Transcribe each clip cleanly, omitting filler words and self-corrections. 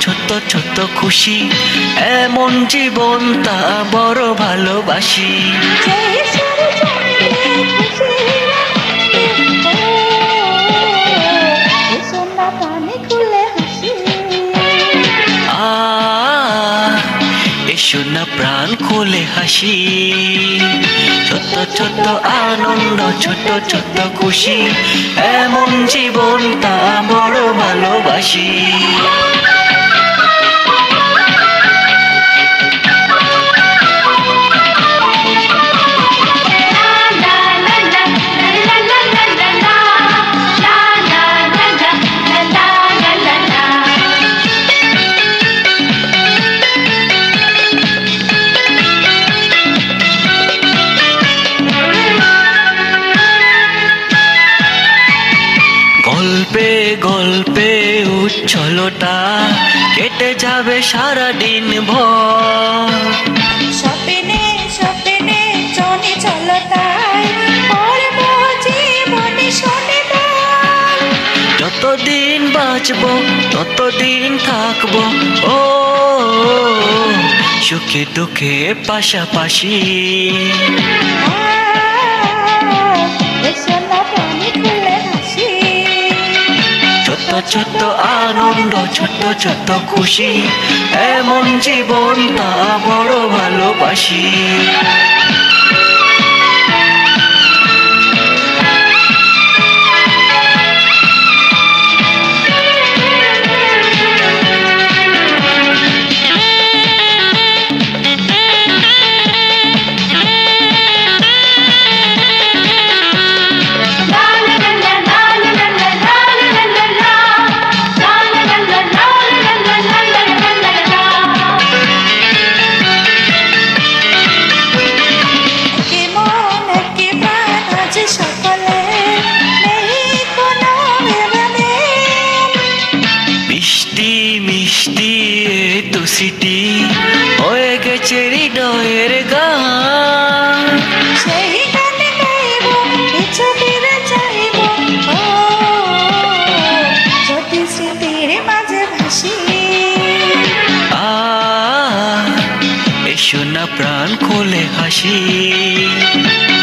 ছোট্ট ছোট্ট খুশি, এমন জীবনটা বড় ভালোবাসি। এসো না প্রাণ খুলে হাসি, ছোট্ট ছোট্ট আনন্দ, ছোট্ট ছোট্ট খুশি, এমন জীবনটা বড় ভালোবাসি। গল্পে গল্পে উচ্ছলতা কেটে যাবে সারাদিন ভর, স্বপ্নে স্বপ্নে চলে চলতায় পড়ব জীবনে শোনে। যতদিন বাঁচবো ততদিন থাকবো ও সুখে দুঃখে পাশাপাশি। ছোট্ট ছোট্ট আনন্দ, ছোট্ট ছোট্ট খুশি, এমন জীবনটা বড় ভালোবাসি। মিষ্টি মিষ্টি তো সিটি হয়ে গেছে হৃদয়ের গান, সেই গানে গাইব কিছু ফিরে চাইব যদি স্মৃতির মাঝে ভাসি। এসো না প্রাণ খুলে হাসি,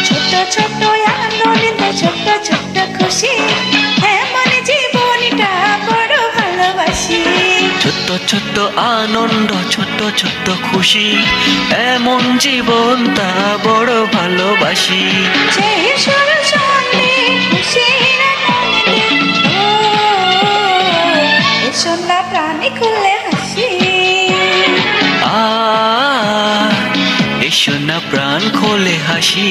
ছোট্ট ছোট্ট আনন্দ, ছোট্ট ছোট্ট খুশি, এমন জীবনটা বড় ভালোবাসি। ছোট্ট ছোট্ট আনন্দ, ছোট্ট ছোট্ট খুশি, এমন জীবনটা বড় ভালোবাসি। সেই সুর শুনলে খুশির আনন্দে এসো না প্রাণে খুলে হাসি। এসো না প্রাণ খুলে হাসি,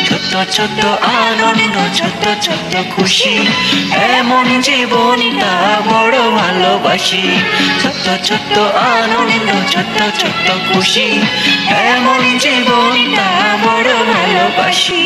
ছোট্ট ছোট্ট আনন্দ, ছোট্ট ছোট্ট খুশি, এমন জীবনটা বড় ভালোবাসি। ছোট্ট ছোট্ট আনন্দ, ছোট্ট ছোট্ট খুশি, এমন জীবনটা বড় ভালোবাসি।